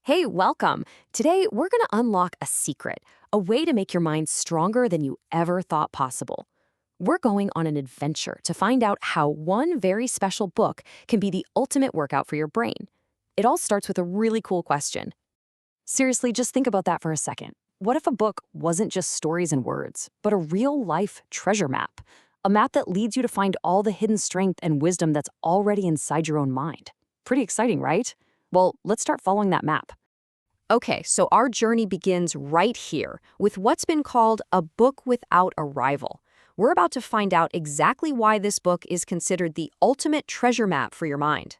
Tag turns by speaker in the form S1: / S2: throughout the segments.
S1: Hey, welcome. Today, we're going to unlock a secret, a way to make your mind stronger than you ever thought possible. We're going on an adventure to find out how one very special book can be the ultimate workout for your brain. It all starts with a really cool question. Seriously, just think about that for a second. What if a book wasn't just stories and words, but a real-life treasure map? A map that leads you to find all the hidden strength and wisdom that's already inside your own mind. Pretty exciting, right? Well, let's start following that map. Okay, so our journey begins right here with what's been called a book without a rival. We're about to find out exactly why this book is considered the ultimate treasure map for your mind.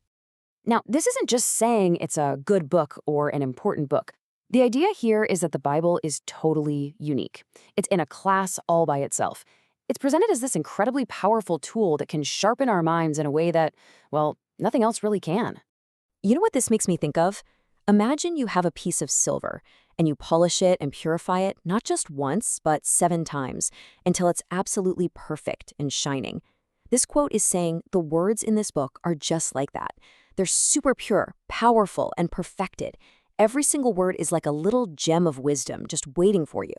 S1: Now, this isn't just saying it's a good book or an important book. The idea here is that the Bible is totally unique. It's in a class all by itself. It's presented as this incredibly powerful tool that can sharpen our minds in a way that, well, nothing else really can. You know what this makes me think of? Imagine you have a piece of silver, and you polish it and purify it not just once, but 7 times, until it's absolutely perfect and shining. This quote is saying the words in this book are just like that. They're super pure, powerful, and perfected. Every single word is like a little gem of wisdom just waiting for you.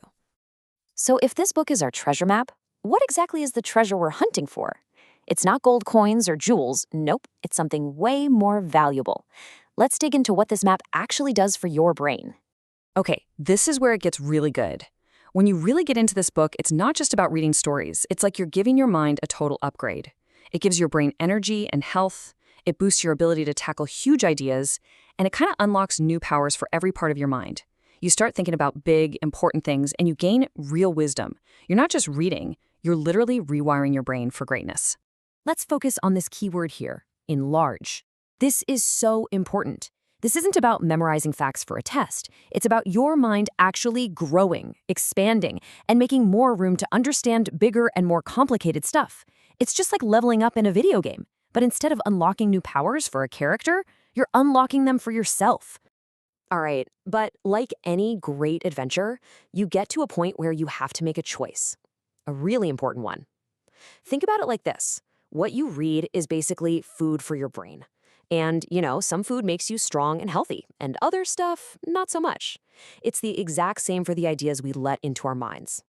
S1: So if this book is our treasure map, what exactly is the treasure we're hunting for? It's not gold coins or jewels. Nope, it's something way more valuable. Let's dig into what this map actually does for your brain.
S2: Okay, this is where it gets really good. When you really get into this book, it's not just about reading stories. It's like you're giving your mind a total upgrade. It gives your brain energy and health. It boosts your ability to tackle huge ideas, and it kind of unlocks new powers for every part of your mind. You start thinking about big, important things, and you gain real wisdom. You're not just reading, you're literally rewiring your brain for greatness.
S1: Let's focus on this keyword here, enlarge. This is so important. This isn't about memorizing facts for a test. It's about your mind actually growing, expanding, and making more room to understand bigger and more complicated stuff. It's just like leveling up in a video game, but instead of unlocking new powers for a character, you're unlocking them for yourself. All right, but like any great adventure, you get to a point where you have to make a choice, a really important one. Think about it like this. What you read is basically food for your brain. And, some food makes you strong and healthy, and other stuff, not so much. It's the exact same for the ideas we let into our minds.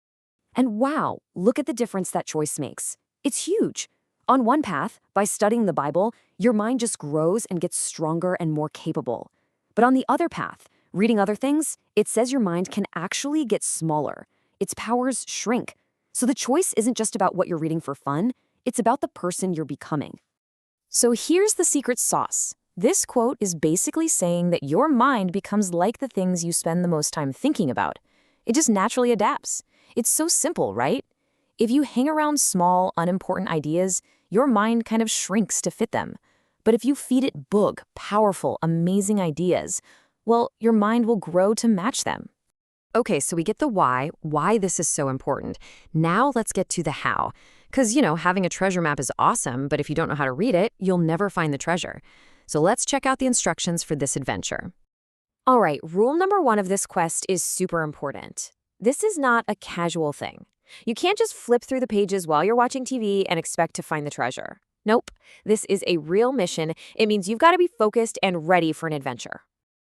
S1: And wow, look at the difference that choice makes. It's huge. On one path, by studying the Bible, your mind just grows and gets stronger and more capable. But on the other path, reading other things, it says your mind can actually get smaller. Its powers shrink. So the choice isn't just about what you're reading for fun, it's about the person you're becoming. So here's the secret sauce. This quote is basically saying that your mind becomes like the things you spend the most time thinking about. It just naturally adapts. It's so simple, right? If you hang around small, unimportant ideas, your mind kind of shrinks to fit them. But if you feed it big, powerful, amazing ideas, well, your mind will grow to match them. Okay, so we get the why this is so important. Now let's get to the how. Because, having a treasure map is awesome, but if you don't know how to read it, you'll never find the treasure. So let's check out the instructions for this adventure. All right, rule number 1 of this quest is super important. This is not a casual thing. You can't just flip through the pages while you're watching TV and expect to find the treasure. Nope, this is a real mission. It means you've got to be focused and ready for an adventure.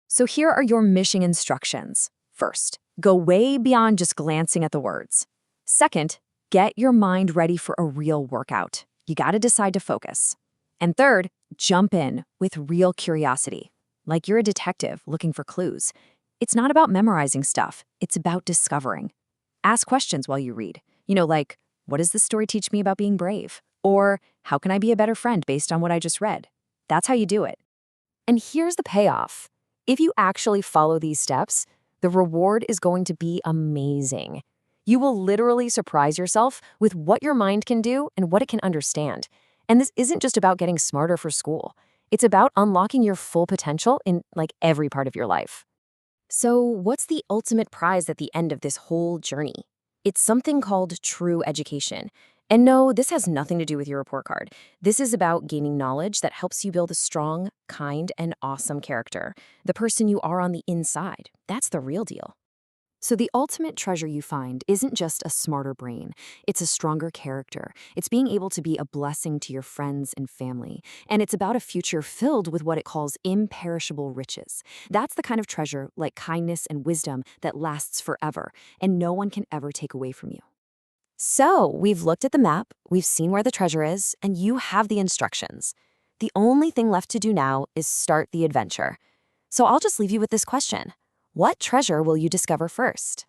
S1: So here are your mission instructions. First, go way beyond just glancing at the words. Second, get your mind ready for a real workout. You got to decide to focus. And third, jump in with real curiosity, like you're a detective looking for clues. It's not about memorizing stuff. It's about discovering. Ask questions while you read. Like, what does this story teach me about being brave? Or how can I be a better friend based on what I just read? That's how you do it. And here's the payoff. If you actually follow these steps, the reward is going to be amazing. You will literally surprise yourself with what your mind can do and what it can understand. And this isn't just about getting smarter for school. It's about unlocking your full potential in every part of your life. So what's the ultimate prize at the end of this whole journey? It's something called true education. And no, this has nothing to do with your report card. This is about gaining knowledge that helps you build a strong, kind, and awesome character. The person you are on the inside. That's the real deal. So the ultimate treasure you find isn't just a smarter brain, it's a stronger character. It's being able to be a blessing to your friends and family. And it's about a future filled with what it calls imperishable riches. That's the kind of treasure, like kindness and wisdom, that lasts forever, and no one can ever take away from you. So, we've looked at the map, we've seen where the treasure is, and you have the instructions. The only thing left to do now is start the adventure. So I'll just leave you with this question. What treasure will you discover first?